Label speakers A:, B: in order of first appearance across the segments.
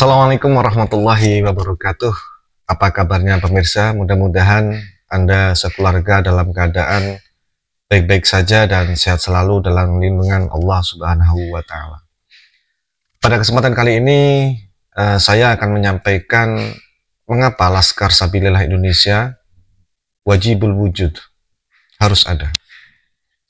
A: Assalamualaikum warahmatullahi wabarakatuh. Apa kabarnya pemirsa? Mudah-mudahan Anda sekeluarga dalam keadaan baik-baik saja dan sehat selalu dalam lindungan Allah Subhanahu wa Ta'ala. Pada kesempatan kali ini, saya akan menyampaikan mengapa Laskar Sabilillah Indonesia wajibul wujud, harus ada.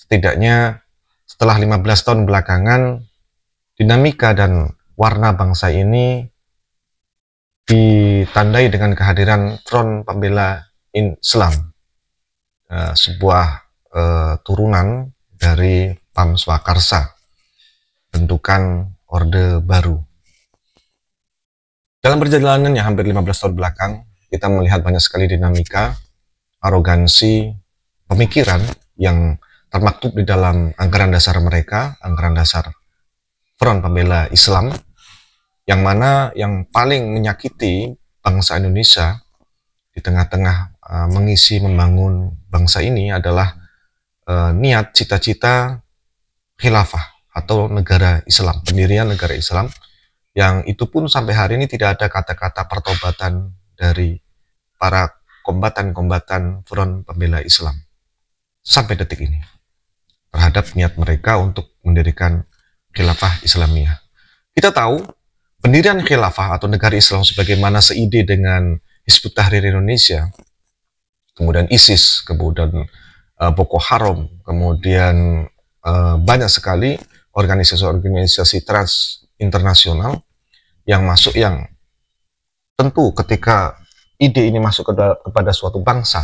A: Setidaknya setelah 15 tahun belakangan, dinamika dan warna bangsa ini ditandai dengan kehadiran Front Pembela Islam, sebuah turunan dari PAM Swakarsa, bentukan Orde Baru. Dalam perjalanannya hampir 15 tahun belakang, kita melihat banyak sekali dinamika, arogansi, pemikiran yang termaktub di dalam anggaran dasar mereka, anggaran dasar Front Pembela Islam, yang mana yang paling menyakiti bangsa Indonesia di tengah-tengah mengisi membangun bangsa ini adalah niat cita-cita khilafah atau negara Islam, pendirian negara Islam, yang itu pun sampai hari ini tidak ada kata-kata pertobatan dari para kombatan-kombatan Front Pembela Islam sampai detik ini terhadap niat mereka untuk mendirikan khilafah Islamiyah. Kita tahu pendirian khilafah atau negara Islam sebagaimana seide dengan Hizbut Tahrir Indonesia, kemudian ISIS, kemudian Boko Haram, kemudian banyak sekali organisasi-organisasi trans internasional yang masuk, yang tentu ketika ide ini masuk kepada suatu bangsa,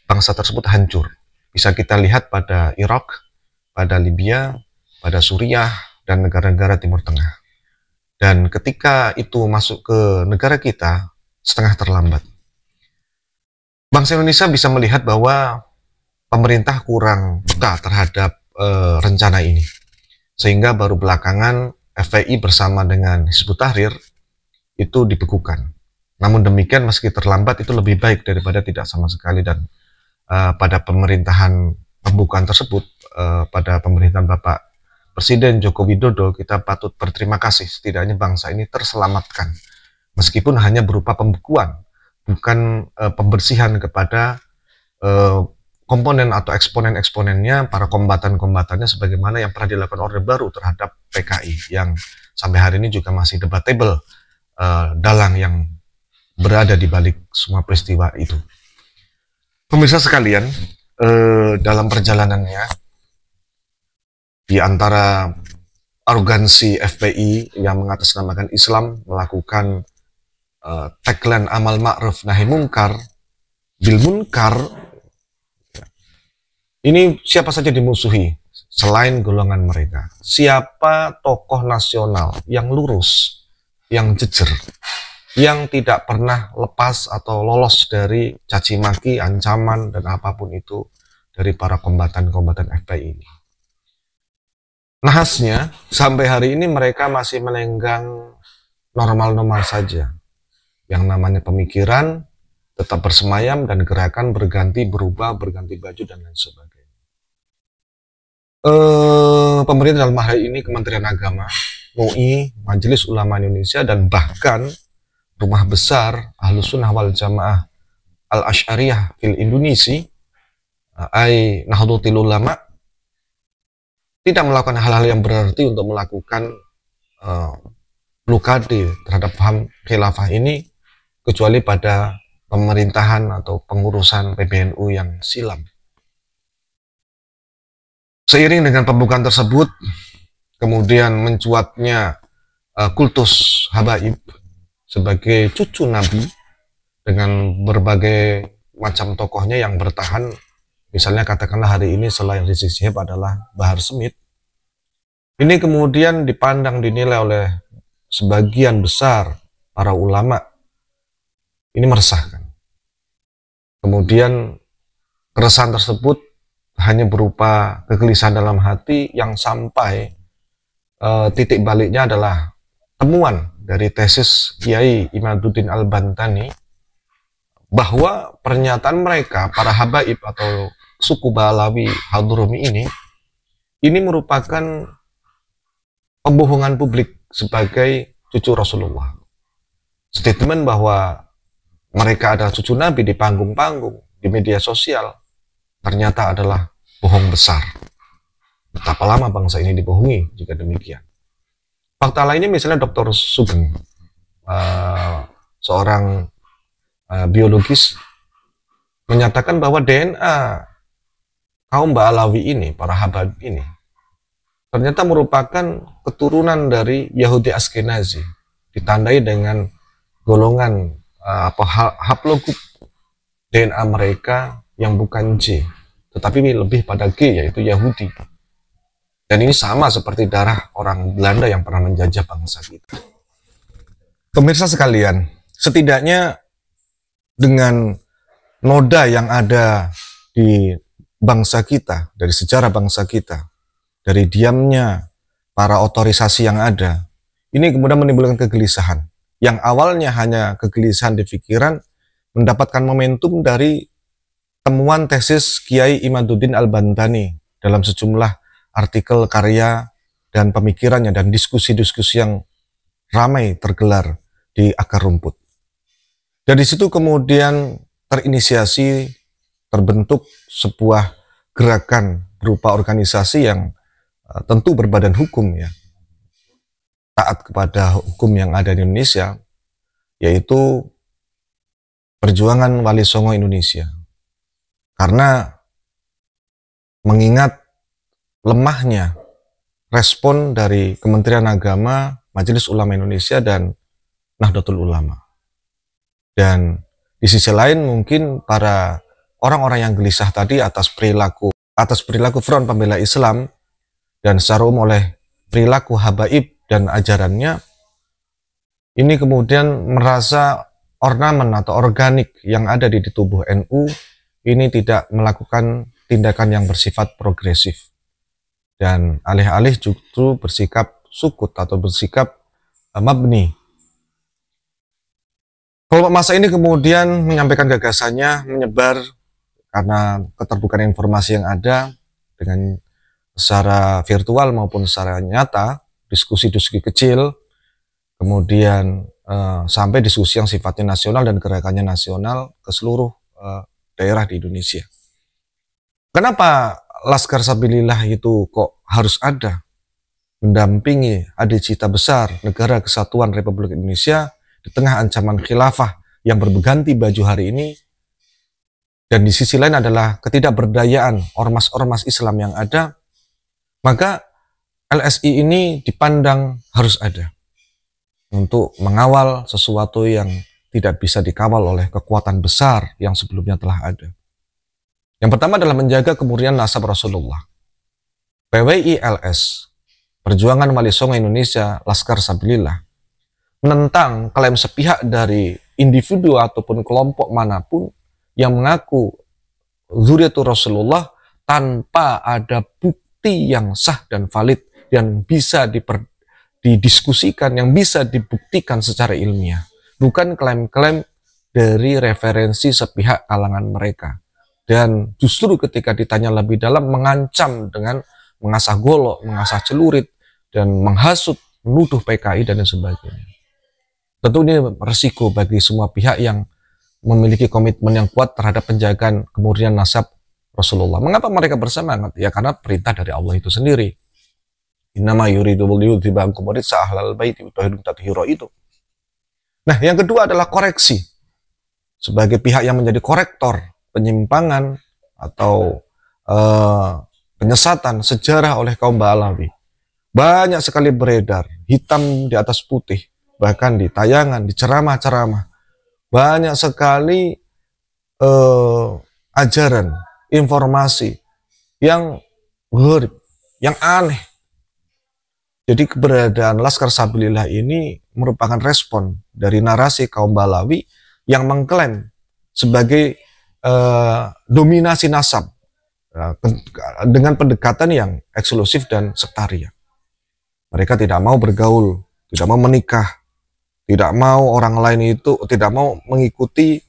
A: bangsa tersebut hancur. Bisa kita lihat pada Irak, pada Libya, pada Suriah, dan negara-negara Timur Tengah. Dan ketika itu masuk ke negara kita, setengah terlambat. Bangsa Indonesia bisa melihat bahwa pemerintah kurang peka terhadap rencana ini. Sehingga baru belakangan FPI bersama dengan Hizbut Tahrir itu dibekukan. Namun demikian, meski terlambat, itu lebih baik daripada tidak sama sekali. Dan pada pemerintahan pembukaan tersebut, pada pemerintahan Bapak Presiden Joko Widodo, kita patut berterima kasih, setidaknya bangsa ini terselamatkan. Meskipun hanya berupa pembekuan, bukan pembersihan kepada komponen atau eksponen-eksponennya, para kombatan-kombatannya, sebagaimana yang pernah dilakukan Orde Baru terhadap PKI, yang sampai hari ini juga masih debatable, dalang yang berada di balik semua peristiwa itu. Pemirsa sekalian, dalam perjalanannya, di antara arogansi FPI yang mengatasnamakan Islam, melakukan tagline amal ma'ruf nahi mungkar, bil munkar, ini siapa saja dimusuhi selain golongan mereka. Siapa tokoh nasional yang lurus, yang jujur, yang tidak pernah lepas atau lolos dari caci maki, ancaman, dan apapun itu dari para kombatan-kombatan FPI ini. Nahasnya, sampai hari ini mereka masih melenggang normal-normal saja. Yang namanya pemikiran tetap bersemayam dan gerakan berganti, berubah, berganti baju, dan lain sebagainya. Pemerintah dalam hal ini Kementerian Agama, MUI, Majelis Ulama Indonesia, dan bahkan Rumah Besar Ahlus Sunnah wal Jamaah Al-Asy'ariyah fil Indonesia, ai Nahdlatul Ulama, tidak melakukan hal-hal yang berarti untuk melakukan blokade terhadap paham khilafah ini, kecuali pada pemerintahan atau pengurusan PBNU yang silam. Seiring dengan pembukaan tersebut, kemudian mencuatnya kultus habaib sebagai cucu Nabi dengan berbagai macam tokohnya yang bertahan. Misalnya katakanlah hari ini selain Rizik Syihab adalah Bahar Smith. Ini kemudian dipandang, dinilai oleh sebagian besar para ulama, ini meresahkan. Kemudian keresahan tersebut hanya berupa kegelisahan dalam hati yang sampai titik baliknya adalah temuan dari tesis Kiai Imaduddin Al-Bantani, bahwa pernyataan mereka, para habaib atau suku Balawi Hadhrumi ini merupakan pembohongan publik sebagai cucu Rasulullah. statement bahwa mereka adalah cucu Nabi di panggung-panggung, di media sosial, ternyata adalah bohong besar. Betapa lama bangsa ini dibohongi jika demikian. Fakta lainnya misalnya Dr. Sugeng, seorang biologis, menyatakan bahwa DNA kaum Ba'alawi ini, para Habib ini, ternyata merupakan keturunan dari Yahudi Askenazi, ditandai dengan golongan haplogrup DNA mereka yang bukan J, tetapi lebih pada G, yaitu Yahudi. Dan ini sama seperti darah orang Belanda yang pernah menjajah bangsa kita. Pemirsa sekalian, setidaknya dengan noda yang ada di bangsa kita, dari sejarah bangsa kita, dari diamnya para otorisasi yang ada, ini kemudian menimbulkan kegelisahan. Yang awalnya hanya kegelisahan di pikiran, mendapatkan momentum dari temuan tesis Kiai Imaduddin Al-Bantani dalam sejumlah artikel, karya, dan pemikirannya, dan diskusi-diskusi yang ramai tergelar di akar rumput. Dari situ kemudian terinisiasi, terbentuk sebuah gerakan berupa organisasi yang tentu berbadan hukum, ya, taat kepada hukum yang ada di Indonesia, yaitu Perjuangan Wali Songo Indonesia. Karena mengingat lemahnya respon dari Kementerian Agama, Majelis Ulama Indonesia, dan Nahdlatul Ulama. Dan di sisi lain mungkin para orang-orang yang gelisah tadi atas perilaku Front Pembela Islam dan secara umum oleh perilaku habaib dan ajarannya, ini kemudian merasa ornamen atau organik yang ada di tubuh NU ini tidak melakukan tindakan yang bersifat progresif, dan alih-alih justru bersikap sukut atau bersikap mabni. Kelompok massa ini kemudian menyampaikan gagasannya, menyebar karena keterbukaan informasi yang ada dengan secara virtual maupun secara nyata, diskusi-diskusi kecil, kemudian sampai diskusi yang sifatnya nasional dan gerakannya nasional ke seluruh daerah di Indonesia. Kenapa Laskar Sabilillah itu kok harus ada mendampingi adik-cita besar Negara Kesatuan Republik Indonesia di tengah ancaman khilafah yang berganti baju hari ini, dan di sisi lain adalah ketidakberdayaan ormas-ormas Islam yang ada, maka LSI ini dipandang harus ada untuk mengawal sesuatu yang tidak bisa dikawal oleh kekuatan besar yang sebelumnya telah ada. Yang pertama adalah menjaga kemurnian nasab Rasulullah. PWI LS, Perjuangan Wali Songo Indonesia, Laskar Sabilillah, menentang klaim sepihak dari individu ataupun kelompok manapun yang mengaku zuriatul Rasulullah tanpa ada bukti yang sah dan valid yang bisa didiskusikan, yang bisa dibuktikan secara ilmiah. Bukan klaim-klaim dari referensi sepihak kalangan mereka. Dan justru ketika ditanya lebih dalam, mengancam dengan mengasah golok, mengasah celurit, dan menghasut, menuduh PKI, dan sebagainya. Tentu ini resiko bagi semua pihak yang memiliki komitmen yang kuat terhadap penjagaan kemurnian nasab Rasulullah. Mengapa mereka bersemangat? Ya karena perintah dari Allah itu sendiri. Innama yuridu liyudhiba ankum rijsa ahlal baiti wa yutahhirakum tathira itu. Nah, yang kedua adalah koreksi. Sebagai pihak yang menjadi korektor penyimpangan atau penyesatan sejarah oleh kaum Ba'alawi. Banyak sekali beredar, hitam di atas putih, bahkan di tayangan, di ceramah-ceramah. Banyak sekali ajaran, informasi yang gharib, yang aneh. Jadi keberadaan Laskar Sabilillah ini merupakan respon dari narasi kaum Ba'alawi yang mengklaim sebagai dominasi nasab dengan pendekatan yang eksklusif dan sektarian. Mereka tidak mau bergaul, tidak mau menikah, tidak mau orang lain itu, tidak mau mengikuti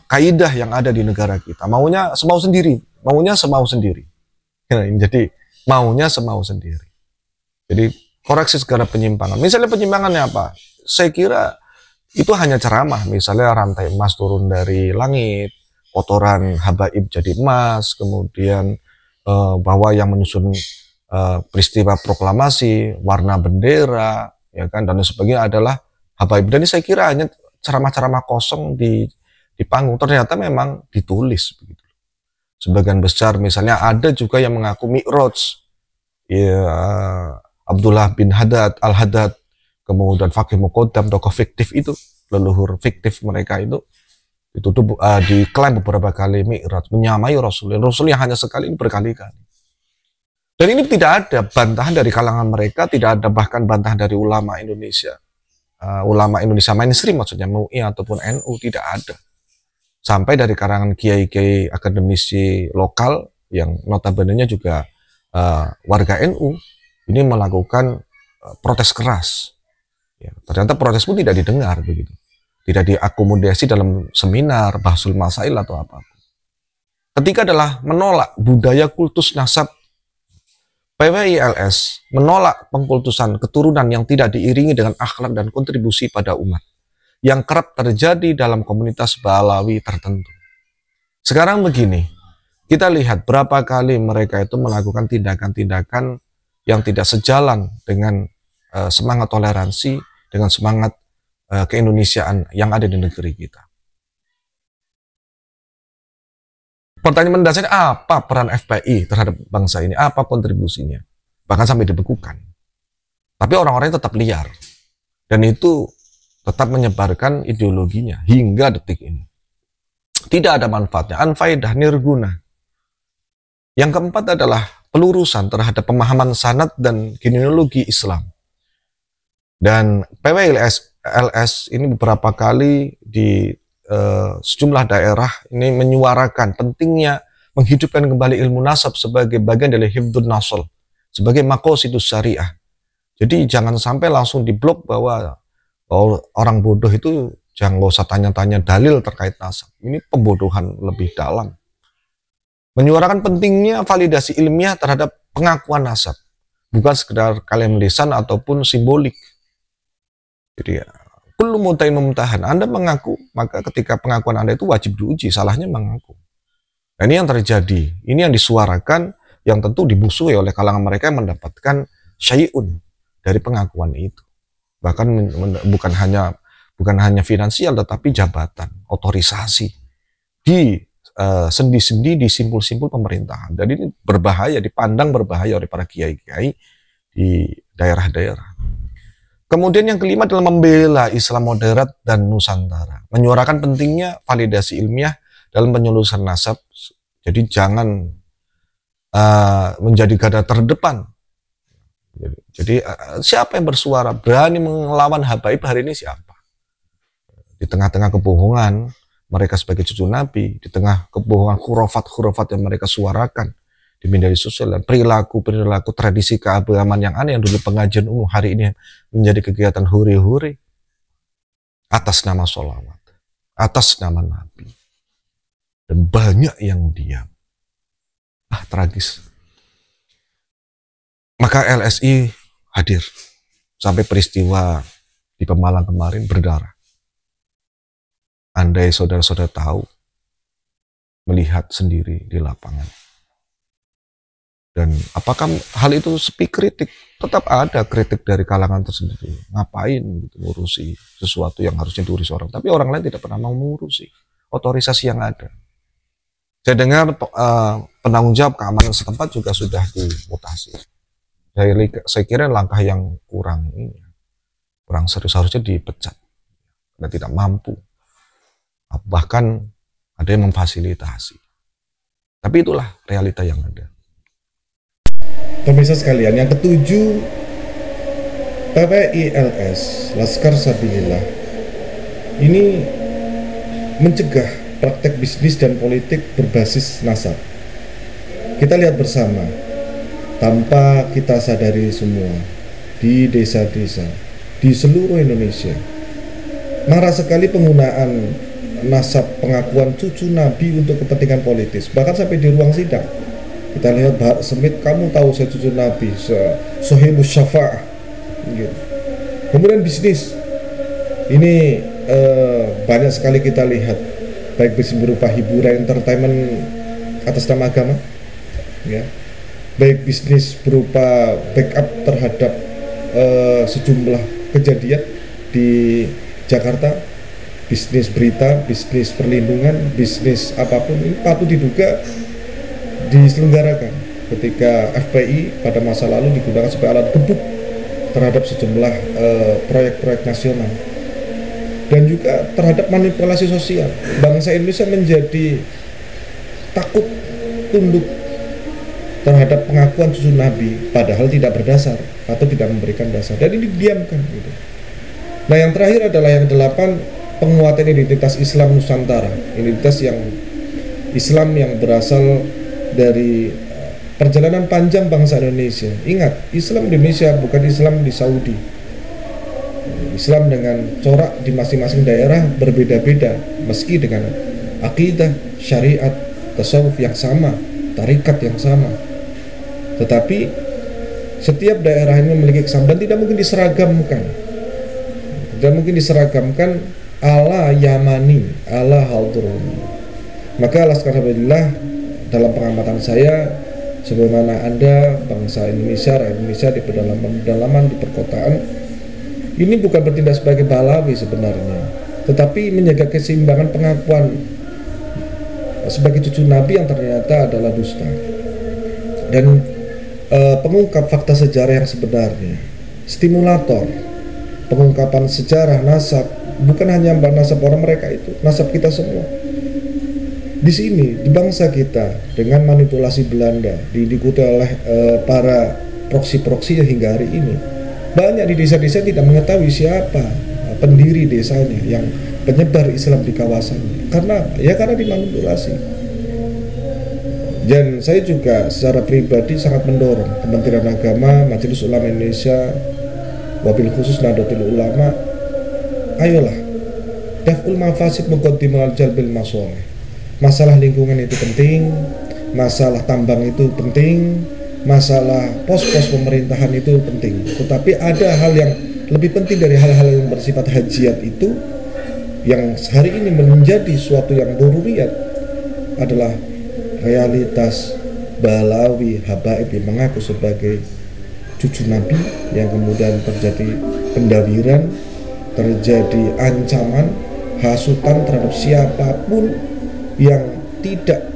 A: kaidah yang ada di negara kita. Maunya semau sendiri, maunya semau sendiri. Jadi maunya semau sendiri. Jadi koreksi segala penyimpangan. Misalnya penyimpangannya apa? Saya kira itu hanya ceramah, misalnya rantai emas turun dari langit, kotoran habaib jadi emas, kemudian bahwa yang menyusun peristiwa proklamasi, warna bendera, ya kan, dan sebagainya adalah habaib. Dan ini saya kira hanya ceramah-ceramah kosong di panggung, ternyata memang ditulis begitu. Sebagian besar misalnya ada juga yang mengaku Mi'raj, ya, Abdullah bin Haddad, Al-Haddad, kemudian Fakih Muqaddam, tokoh fiktif itu, leluhur fiktif mereka itu diklaim beberapa kali Mi'raj, menyamai Rasul yang hanya sekali, ini berkali-kali. Dan ini tidak ada bantahan dari kalangan mereka, tidak ada bahkan bantahan dari ulama Indonesia. Ulama Indonesia mainstream maksudnya, MUI ataupun NU, tidak ada. Sampai dari kalangan kiai-kiai akademisi lokal yang notabene-nya juga warga NU, ini melakukan protes keras. Ya, ternyata protes pun tidak didengar begitu. Tidak diakomodasi dalam seminar, bahsul masail atau apapun. Ketiga adalah menolak budaya kultus nasab. PWILS menolak pengkultusan keturunan yang tidak diiringi dengan akhlak dan kontribusi pada umat, yang kerap terjadi dalam komunitas Balawi tertentu. Sekarang begini, kita lihat berapa kali mereka itu melakukan tindakan-tindakan yang tidak sejalan dengan semangat toleransi, dengan semangat keindonesiaan yang ada di negeri kita. Pertanyaan mendasarnya, apa peran FPI terhadap bangsa ini? Apa kontribusinya? Bahkan sampai dibekukan. Tapi orang-orangnya tetap liar. Dan itu tetap menyebarkan ideologinya hingga detik ini. Tidak ada manfaatnya, anfaidah, nirguna. Yang keempat adalah pelurusan terhadap pemahaman sanad dan genealogi Islam. Dan PWLS ini beberapa kali di sejumlah daerah ini menyuarakan pentingnya menghidupkan kembali ilmu nasab sebagai bagian dari hifdzun nasl, sebagai maqasidus syariah. Jadi jangan sampai langsung diblok bahwa orang bodoh itu jangan usah tanya-tanya dalil terkait nasab. Ini pembodohan lebih dalam. Menyuarakan pentingnya validasi ilmiah terhadap pengakuan nasab, bukan sekedar kalam lisan ataupun simbolik. Jadi belum mumtahan. Anda mengaku, maka ketika pengakuan Anda itu wajib diuji, salahnya mengaku. Nah, ini yang terjadi, ini yang disuarakan, yang tentu dimusuhi oleh kalangan mereka yang mendapatkan syai'un dari pengakuan itu. Bahkan bukan hanya finansial, tetapi jabatan, otorisasi di sendi-sendi, di simpul-simpul pemerintahan. Dan ini berbahaya, dipandang berbahaya oleh para kiai-kiai di daerah-daerah. Kemudian yang kelima adalah membela Islam moderat dan Nusantara. Menyuarakan pentingnya validasi ilmiah dalam penyelulusan nasab. Jadi jangan menjadi garda terdepan. Jadi siapa yang bersuara berani melawan habaib hari ini siapa? Di tengah-tengah kebohongan mereka sebagai cucu Nabi, di tengah kebohongan khurafat-khurafat yang mereka suarakan di media sosial, dan perilaku tradisi keagamaan yang aneh yang dulu pengajian umum hari ini menjadi kegiatan huri-huri atas nama sholawat, atas nama Nabi, dan banyak yang diam. Tragis. Maka LSI hadir sampai peristiwa di Pemalang kemarin berdarah. Andai saudara-saudara tahu, melihat sendiri di lapangan. Dan apakah hal itu sepi kritik? Tetap ada kritik dari kalangan tersendiri. Ngapain gitu, ngurusi sesuatu yang harusnya diurus orang. Tapi orang lain tidak pernah mau mengurusi otorisasi yang ada. Saya dengar penanggung jawab keamanan setempat juga sudah dimutasi. Saya kira langkah yang kurang serius, harusnya dipecat. Karena tidak mampu. Bahkan ada yang memfasilitasi. Tapi itulah realita yang ada.
B: Pemirsa sekalian, yang ketujuh, PWILS, Laskar Sabilillah, ini mencegah praktek bisnis dan politik berbasis nasab. Kita lihat bersama, tanpa kita sadari semua, di desa-desa, di seluruh Indonesia, marak sekali penggunaan nasab pengakuan cucu Nabi untuk kepentingan politis, bahkan sampai di ruang sidang. Kita lihat Bahar Smith, kamu tahu saya cucu Nabi, Sohibus Syafa'ah gitu. Kemudian bisnis, ini banyak sekali kita lihat, baik bisnis berupa hiburan, entertainment atas nama agama, ya, baik bisnis berupa backup terhadap sejumlah kejadian di Jakarta, bisnis berita, bisnis perlindungan, bisnis apapun ini patut diduga diselenggarakan ketika FPI pada masa lalu digunakan sebagai alat gebuk terhadap sejumlah proyek-proyek nasional, dan juga terhadap manipulasi sosial. Bangsa Indonesia menjadi takut tunduk terhadap pengakuan cucu Nabi padahal tidak berdasar atau tidak memberikan dasar, dan ini didiamkan gitu. Nah, yang terakhir adalah yang 8, penguatan identitas Islam Nusantara, identitas yang Islam yang berasal dari perjalanan panjang bangsa Indonesia. Ingat, Islam Indonesia bukan Islam di Saudi. Islam dengan corak di masing-masing daerah berbeda-beda, meski dengan akidah, syariat, tasawuf yang sama, tarikat yang sama. Tetapi setiap daerah ini memiliki kesamaan, tidak mungkin diseragamkan. Tidak mungkin diseragamkan ala Yamani, ala Haldroni. Maka alhamdulillah, dalam pengamatan saya, sebagaimana Anda, bangsa Indonesia, rakyat Indonesia di pedalaman di perkotaan, ini bukan bertindak sebagai Balawi sebenarnya, tetapi menjaga keseimbangan pengakuan sebagai cucu Nabi yang ternyata adalah dusta, dan pengungkap fakta sejarah yang sebenarnya, stimulator pengungkapan sejarah nasab, bukan hanya nasab orang mereka itu, nasab kita semua. Di sini, di bangsa kita, dengan manipulasi Belanda, diikuti oleh para proksi-proksi hingga hari ini, banyak di desa-desa tidak mengetahui siapa pendiri desanya yang penyebar Islam di kawasannya, karena dimanipulasi. Dan saya juga secara pribadi sangat mendorong Kementerian Agama, Majelis Ulama Indonesia, wabil khusus Nahdlatul Ulama, ayolah, daf'ul mafasid muqaddimul jalbil masoleh. Masalah lingkungan itu penting, masalah tambang itu penting, masalah pos-pos pemerintahan itu penting. Tetapi ada hal yang lebih penting dari hal-hal yang bersifat hajiat itu, yang hari ini menjadi suatu yang doruriyat, adalah realitas Balawi Habaib yang mengaku sebagai cucu Nabi, yang kemudian terjadi pendawiran, terjadi ancaman, hasutan terhadap siapapun yang tidak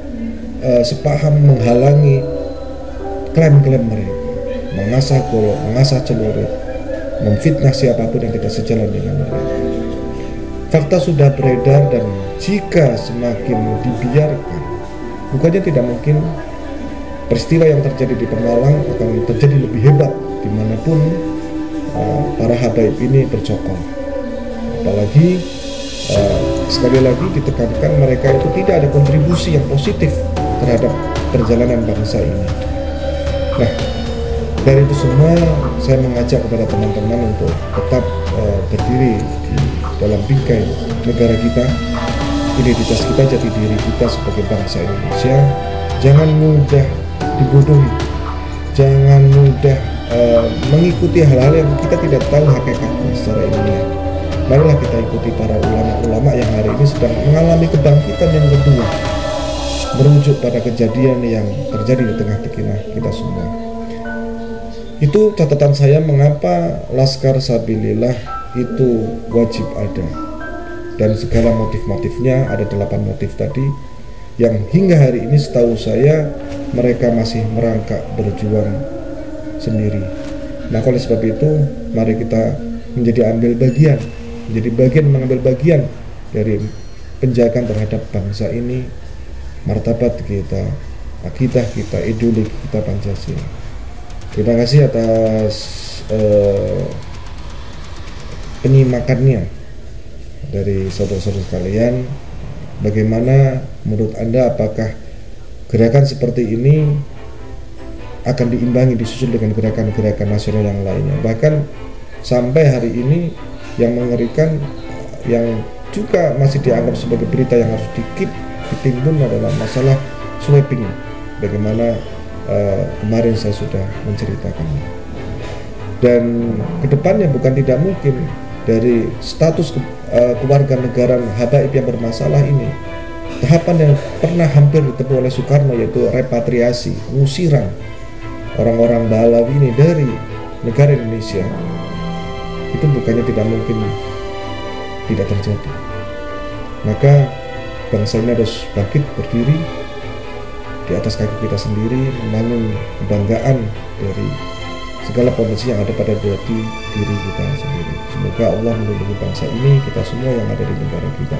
B: sepaham, menghalangi klaim-klaim mereka, mengasah golok, mengasah celurit, memfitnah siapapun yang tidak sejalan dengan mereka. Fakta sudah beredar, dan jika semakin dibiarkan, bukannya tidak mungkin peristiwa yang terjadi di Pemalang akan terjadi lebih hebat dimanapun para habaib ini bercokol. Apalagi sekali lagi ditekankan, mereka itu tidak ada kontribusi yang positif terhadap perjalanan bangsa ini. Nah, dari itu semua saya mengajak kepada teman-teman untuk tetap berdiri di dalam bingkai negara kita, identitas kita, jati diri kita sebagai bangsa Indonesia. Jangan mudah dibodohi, jangan mudah mengikuti hal-hal yang kita tidak tahu hakikatnya secara ilmiah. Marilah kita ikuti para ulama-ulama yang hari ini sedang mengalami kebangkitan yang kedua, merujuk pada kejadian yang terjadi di tengah-tengah kita semua. Itu catatan saya mengapa Laskar Sabilillah itu wajib ada, dan segala motif-motifnya. Ada 8 motif tadi yang hingga hari ini setahu saya mereka masih merangkak berjuang sendiri. Nah, oleh sebab itu mari kita menjadi mengambil bagian dari penjagaan terhadap bangsa ini, martabat kita, akidah kita, ideologi kita Pancasila. Terima kasih atas penyimakannya dari saudara-saudara sekalian. Bagaimana menurut Anda, apakah gerakan seperti ini akan diimbangi, disusul dengan gerakan-gerakan nasional yang lainnya? Bahkan sampai hari ini yang mengerikan, yang juga masih dianggap sebagai berita yang harus ditimbun adalah masalah sweeping. Bagaimana kemarin saya sudah menceritakannya. Dan kedepannya bukan tidak mungkin dari status kewarganegaraan habaib yang bermasalah ini, tahapan yang pernah hampir ditempuh oleh Soekarno, yaitu repatriasi, pengusiran orang-orang Balawi ini dari negara Indonesia, itu bukannya tidak mungkin tidak terjadi. Maka bangsa ini harus bangkit berdiri di atas kaki kita sendiri, membangun kebanggaan dari segala potensi yang ada pada diri kita sendiri. Semoga Allah melindungi bangsa ini, kita semua yang ada di negara kita.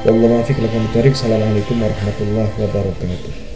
B: Wallahu a'lam bishawab. Assalamualaikum warahmatullahi wabarakatuh.